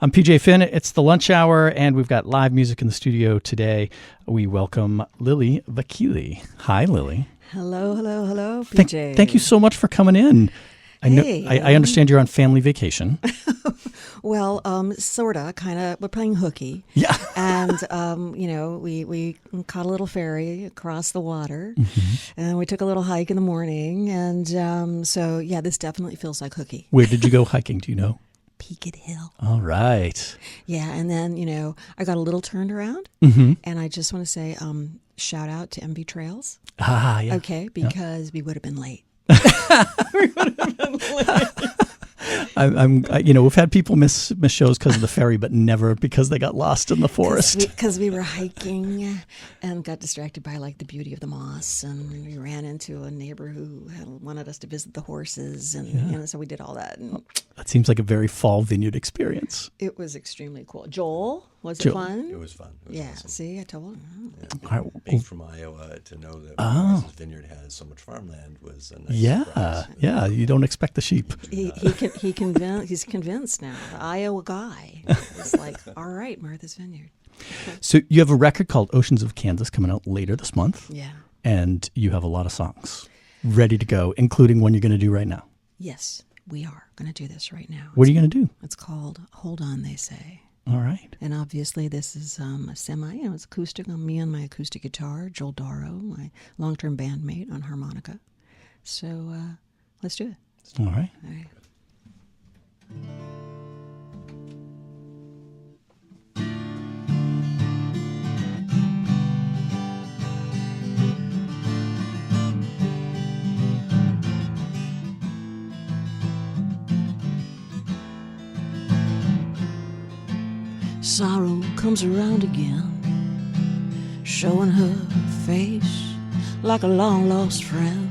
I'm PJ Finn. It's the lunch hour, and we've got live music in the studio today. We welcome Lily Vakili. Hi, Lily. Hello, PJ. Thank you so much for coming in. I understand you're on family vacation. Well, sorta, kind of. We're playing hooky. Yeah. And, we caught a little ferry across the water, and we took a little hike in the morning. And this definitely feels like hooky. Where did you go hiking? Do you know? Peaked Hill. All right. Yeah, and then, I got a little turned around, and I just want to say shout out to MV Trails. Ah, yeah. Okay, because we would have been late. We've had people miss shows because of the ferry, but never because they got lost in the forest. Because we were hiking and got distracted by the beauty of the moss, and we ran into a neighbor who wanted us to visit the horses, and so we did all that. And that seems like a very fall vineyard experience. it was extremely cool. Joel, was it fun? It was fun. It was awesome. See, I told him. Yeah, being from Iowa, to know that Martha's Vineyard has so much farmland was a nice surprise. Yeah, you don't expect the sheep. He's convinced now. The Iowa guy is like, all right, Martha's Vineyard. So you have a record called Oceans of Kansas coming out later this month. Yeah. And you have a lot of songs ready to go, including one you're going to do right now. Yes, we are going to do this right now. What are you going to do? It's called Hold On, They Say. All right. And obviously this is a semi, it's acoustic on me on my acoustic guitar, Joel Darrow, my long-term bandmate, on harmonica. So let's do it. All right. All right. Sorrow comes around again, showing her face like a long-lost friend,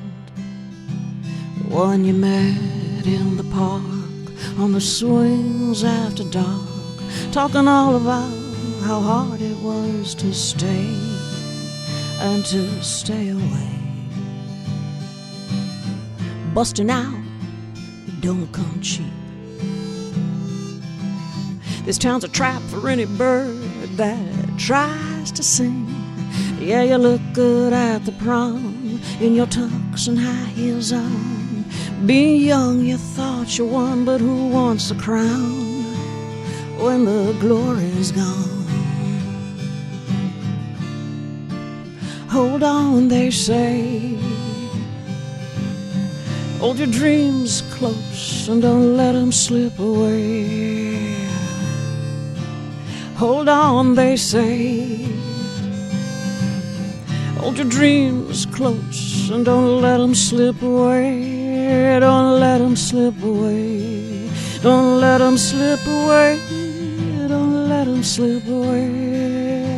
the one you met in the park on the swings after dark, talking all about how hard it was to stay and to stay away. Busting out, it don't come cheap. This town's a trap for any bird that tries to sing. Yeah, you look good at the prom in your tux and high heels on. Being young, you thought you won, but who wants the crown when the glory's gone? Hold on, they say. Hold your dreams close and don't let them slip away. Hold on, they say. Hold your dreams close and don't let them slip away. Don't let them slip away. Don't let them slip away. Don't let them slip away.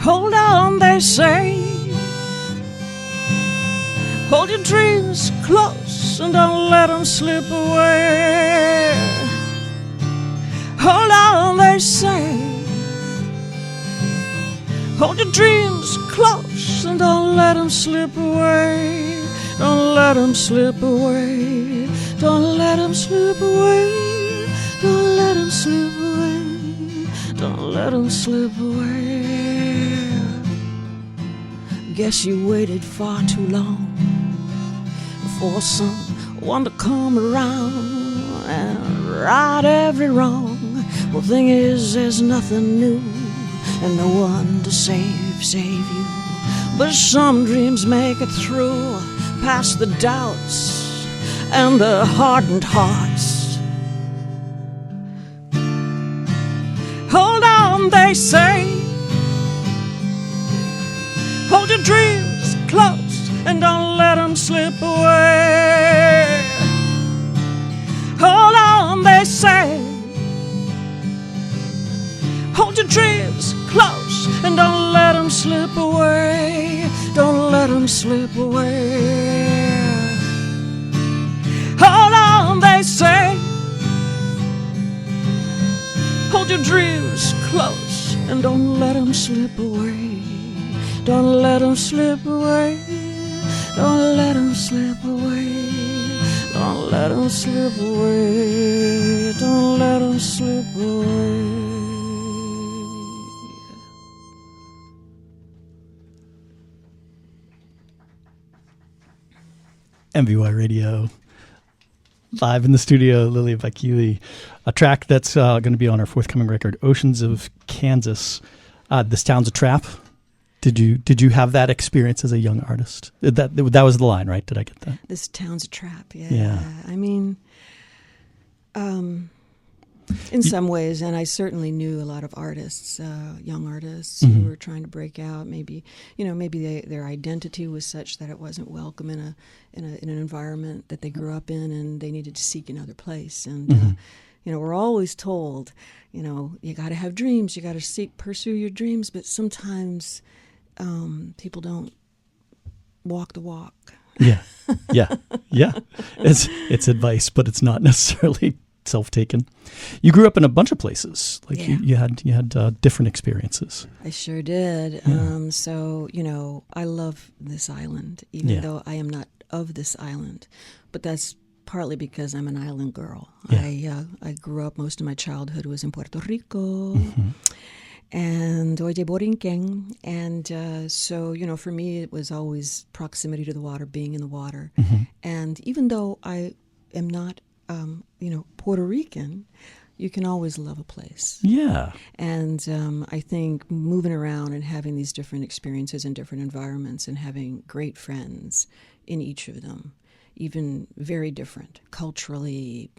Hold on, they say. Hold your dreams close and don't let them slip away. Hold on, they say. Hold your dreams close and don't let them slip away. Don't let them slip away. Don't let them slip away. Don't let them slip away. Don't let them slip away. Guess you waited far too long for someone to come around and right every wrong. Well, thing is, there's nothing new and no one to save you. But some dreams make it through past the doubts and the hardened hearts. Hold on, they say. Hold your dreams close and don't let them slip away. Hold on, they say. Hold your dreams close slip away. Hold on, they say. Hold your dreams close and don't let them slip away. Don't let them slip away. Don't let them slip away. Don't let them slip away. Don't let them slip away. MVY Radio. Live in the studio, Lily Vakili. A track that's going to be on our forthcoming record, Oceans of Kansas. This town's a trap. Did you have that experience as a young artist? That was the line, right? Did I get that? This town's a trap, yeah. Yeah. I mean, in some ways, and I certainly knew a lot of artists, young artists who were trying to break out. Maybe their identity was such that it wasn't welcome in an environment that they grew up in, and they needed to seek another place. And we're always told, you got to have dreams, you got to pursue your dreams, but sometimes people don't walk the walk. Yeah. It's advice, but it's not necessarily self-taken. You grew up in a bunch of places. Like you had different experiences. I sure did. Yeah. So I love this island, even though I am not of this island. But that's partly because I'm an island girl. Yeah. I grew up, most of my childhood was in Puerto Rico. And Oye Borinquen. And so, for me, it was always proximity to the water, being in the water. And even though I am not, Puerto Rican, you can always love a place. Yeah. And I think moving around and having these different experiences in different environments and having great friends in each of them, even very different culturally,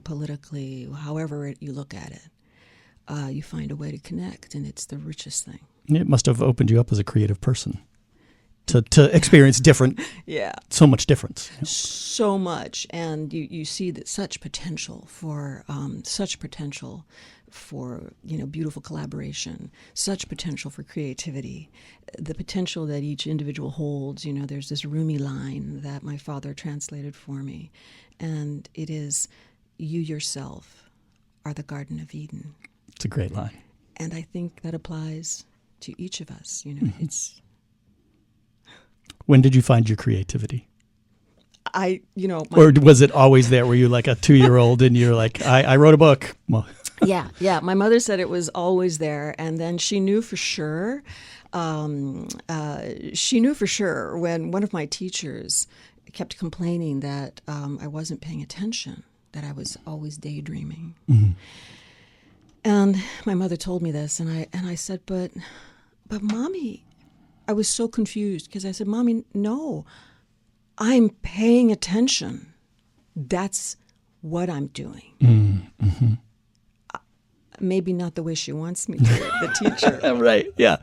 politically, however you look at it. You find a way to connect, and it's the richest thing. It must have opened you up as a creative person to experience different, so much difference. So much, and you see that such potential for beautiful collaboration, such potential for creativity, the potential that each individual holds. There's this Rumi line that my father translated for me, and it is, "You yourself are the Garden of Eden." It's a great line. And I think that applies to each of us. It's. When did you find your creativity? Or was it always there? Were you like a 2-year-old and you're like, I wrote a book? Well. Yeah. My mother said it was always there. And then she knew for sure. When one of my teachers kept complaining that I wasn't paying attention, that I was always daydreaming. And my mother told me this, and I said, but Mommy, I was so confused because I said, Mommy, no, I'm paying attention. That's what I'm doing. Maybe not the way she wants me to, the teacher. Right, yeah.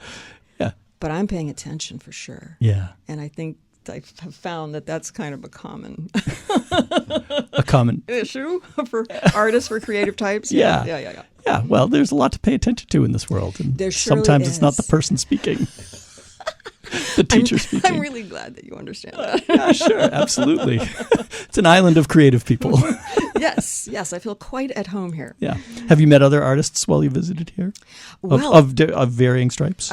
But I'm paying attention for sure. Yeah. And I think I have found that that's kind of a common issue for artists, for creative types. Yeah. Yeah, well, there's a lot to pay attention to in this world. And there surely sometimes is. It's not the person speaking, the teacher speaking. I'm really glad that you understand that. Yeah, sure, absolutely. It's an island of creative people. Yes, I feel quite at home here. Yeah. Have you met other artists while you visited here? Of varying stripes?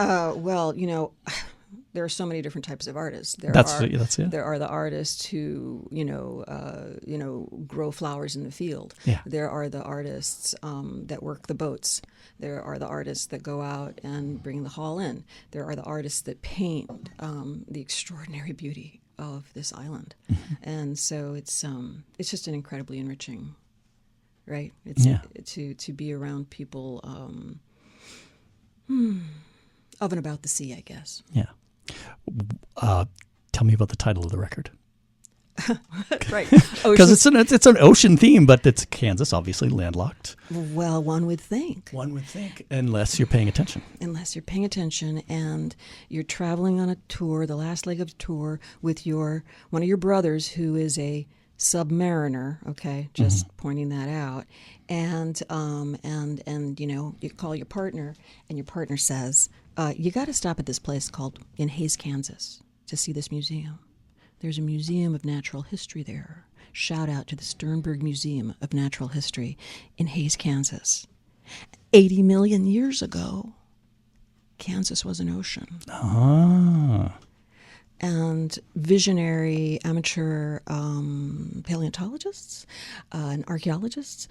There are so many different types of artists. There are the artists who, grow flowers in the field. Yeah. There are the artists that work the boats. There are the artists that go out and bring the haul in. There are the artists that paint the extraordinary beauty of this island. And so it's just an incredibly enriching, right? To be around people of and about the sea, I guess. Yeah. Tell me about the title of the record. Right. Because it's an ocean theme, but it's Kansas, obviously landlocked. Well, one would think. Unless you're paying attention. And you're traveling on a tour, the last leg of the tour, with one of your brothers who is a submariner, okay, just pointing that out. And you call your partner, and your partner says, you got to stop at this place called in Hays, Kansas. to see this museum. There's a museum of natural history there. Shout out to the Sternberg Museum of Natural History in Hays, Kansas. 80 million years ago, Kansas was an ocean. Ah. And visionary amateur paleontologists and archaeologists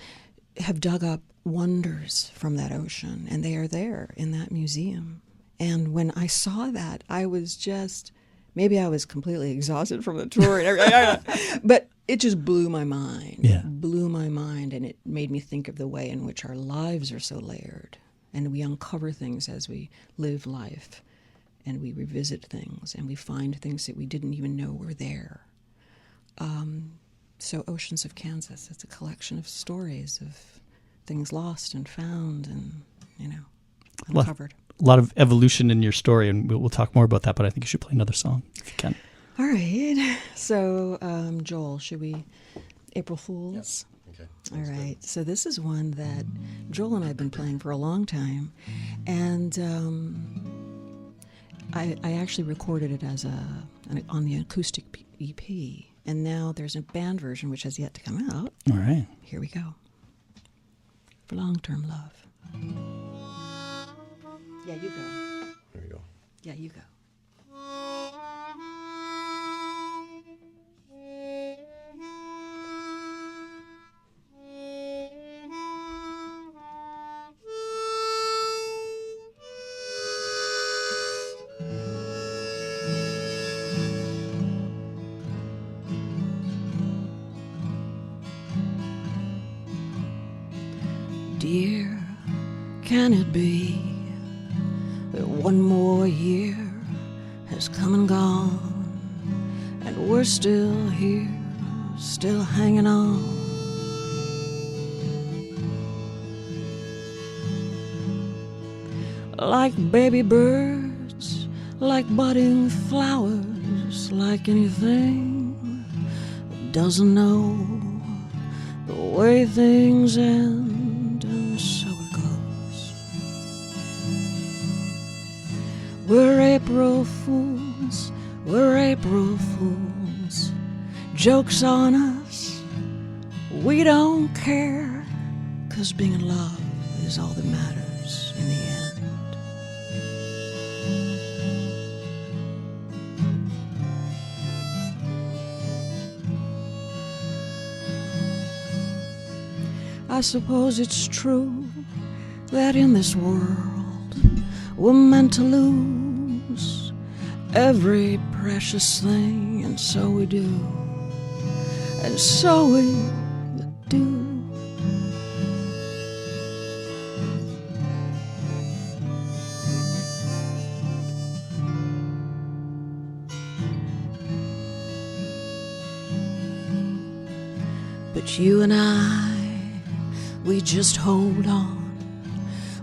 have dug up wonders from that ocean, and they are there in that museum. And when I saw that, I was just, maybe I was completely exhausted from the tour and everything, but it just blew my mind. Yeah. Blew my mind, and it made me think of the way in which our lives are so layered, and we uncover things as we live life, and we revisit things, and we find things that we didn't even know were there. So Oceans of Kansas, it's a collection of stories of things lost and found and, uncovered. A lot of evolution in your story, and we'll talk more about that, but I think you should play another song if you can. All right. So, Joel, should we April Fools? Yep. Okay. All right. So this is one that Joel and I have been playing for a long time, and I actually recorded it as on the acoustic EP, and now there's a band version which has yet to come out. All right. Here we go. For long-term love. Yeah, you go. There we go. Yeah, you go. Dear, can it be that one more year has come and gone, and we're still here, still hanging on? Like baby birds, like budding flowers, like anything that doesn't know the way things end, and so it goes. We're April Fools, we're April Fools. Joke's on us, we don't care, 'cause being in love is all that matters in the end. I suppose it's true that in this world we're meant to lose every precious thing, and so we do, and so we do. But you and I, we just hold on.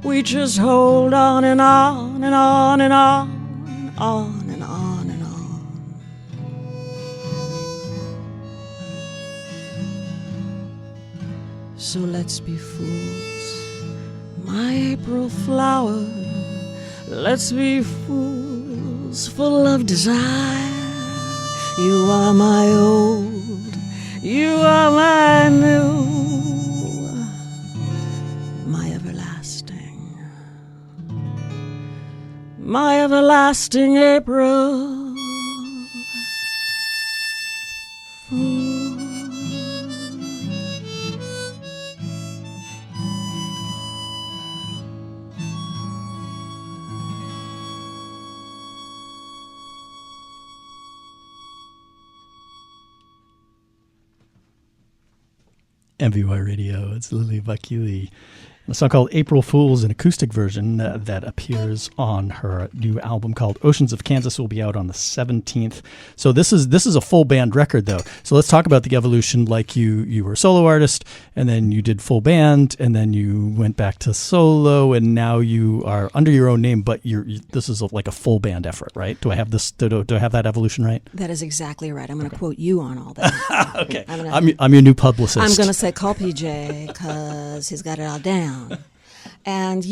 We just hold on and on and on and on and on and on and on. So let's be fools, my April flower. Let's be fools, full of desire. You are my old, you are my new, my everlasting April Fool. MVY Radio, it's Lily Vakili. A song called April Fools, an acoustic version that appears on her new album called Oceans of Kansas. Will be out on the 17th. So this is a full band record, though. So let's talk about the evolution. Like you were a solo artist, and then you did full band, and then you went back to solo, and now you are under your own name. But this is like a full band effort, right? Do I have this? Do I have that evolution right? That is exactly right. I'm going to quote you on all that. Okay, I'm your new publicist. I'm going to say call PJ because he's got it all down. And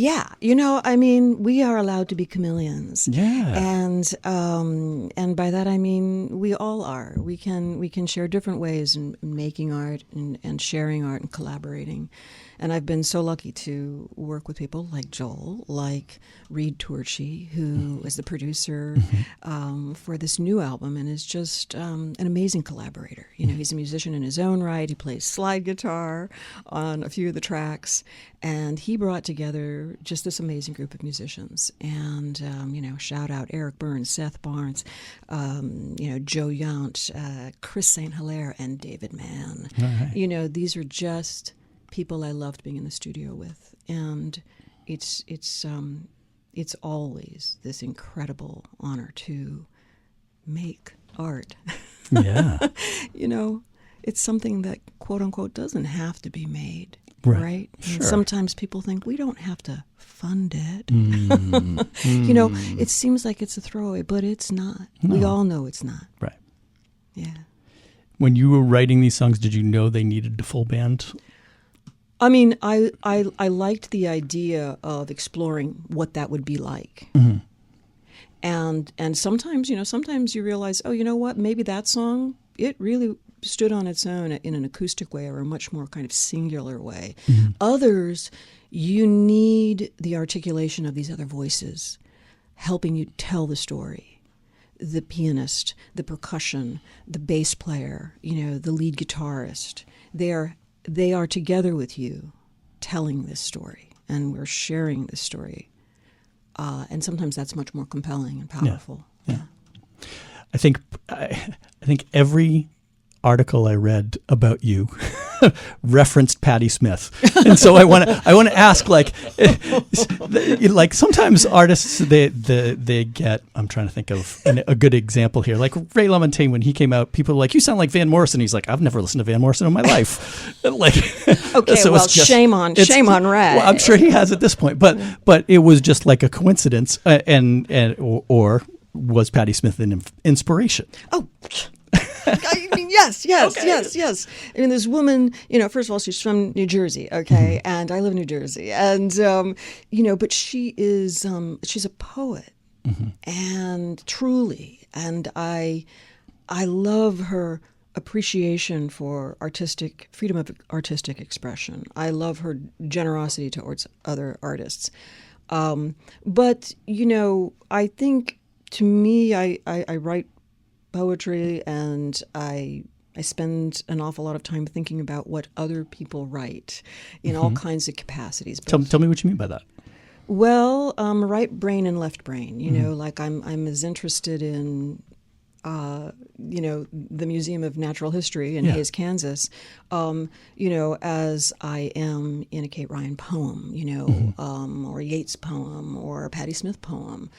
I mean, we are allowed to be chameleons. Yeah. And by that I mean we all are. We can share different ways in making art and sharing art and collaborating. And I've been so lucky to work with people like Joel, like Reed Torchy, who is the producer for this new album and is just an amazing collaborator. You know, he's a musician in his own right. He plays slide guitar on a few of the tracks. And he brought together just this amazing group of musicians. And, shout out Eric Burns, Seth Barnes, Joe Yount, Chris St. Hilaire, and David Mann. Right. These are just people I loved being in the studio with, and it's always this incredible honor to make art. Yeah. It's something that quote unquote doesn't have to be made, right? Right? Sure. And sometimes people think we don't have to fund it. Mm. It seems like it's a throwaway, but it's not. No. We all know it's not. Right. Yeah. When you were writing these songs, did you know they needed a full band? I mean, I liked the idea of exploring what that would be like. Mm-hmm. And sometimes you realize, oh, you know what, maybe that song, it really stood on its own in an acoustic way or a much more kind of singular way. Mm-hmm. Others, you need the articulation of these other voices helping you tell the story. The pianist, the percussion, the bass player, the lead guitarist, they are together with you telling this story, and we're sharing this story. And sometimes that's much more compelling and powerful. Yeah. I think every article I read about you referenced Patti Smith, and so I want to ask, like sometimes artists they get. I'm trying to think of a good example here. Like Ray LaMontagne, when he came out, people were like, "You sound like Van Morrison." He's like, "I've never listened to Van Morrison in my life." Okay, so well, shame on Ray. Well, I'm sure he has at this point, but it was just like a coincidence, or was Patti Smith an inspiration? Oh. I mean, yes. I mean, this woman, first of all, she's from New Jersey, okay, and I live in New Jersey, and but she's a poet, and truly, and I love her appreciation for freedom of artistic expression. I love her generosity towards other artists, but I think to me, I write poetry, and I spend an awful lot of time thinking about what other people write in all kinds of capacities. Tell me what you mean by that. Well, right brain and left brain. Like I'm as interested in the Museum of Natural History in Hays, Kansas, as I am in a Kate Ryan poem, or a Yeats poem, or a Patti Smith poem,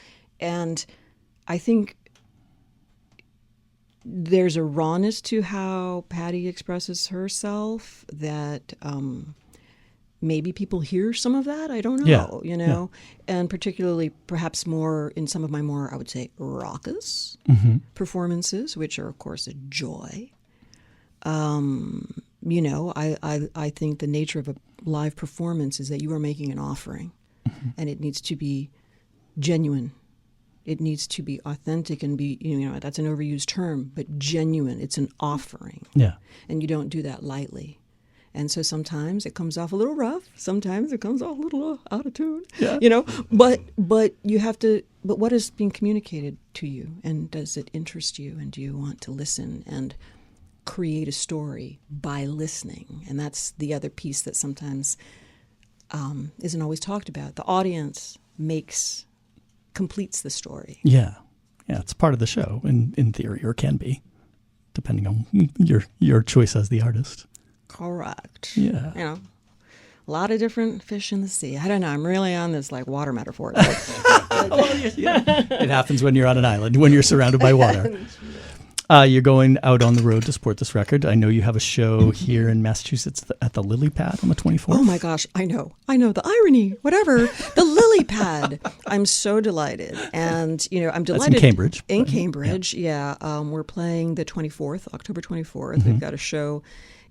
and I think there's a rawness to how Patti expresses herself that maybe people hear some of that. I don't know, and particularly perhaps more in some of my more, I would say, raucous performances, which are, of course, a joy. I think the nature of a live performance is that you are making an offering, and it needs to be genuine. It needs to be authentic and be, that's an overused term, but genuine. It's an offering. Yeah. And you don't do that lightly. And so sometimes it comes off a little rough. Sometimes it comes off a little out of tune. Yeah. But you have to, but what is being communicated to you? And does it interest you? And do you want to listen and create a story by listening? And that's the other piece that sometimes isn't always talked about. The audience completes the story. Yeah, it's part of the show in theory, or can be, depending on your choice as the artist. Correct. Yeah. A lot of different fish in the sea. I don't know. I'm really on this like water metaphor. It happens when you're on an island, when you're surrounded by water. You're going out on the road to support this record. I know you have a show here in Massachusetts at the Lily Pad on the 24th. Oh my gosh, I know. The irony, whatever. The Lily Pad. I'm so delighted. And, I'm delighted. That's in Cambridge. In Cambridge, yeah. We're playing the 24th, October 24th. We've got a show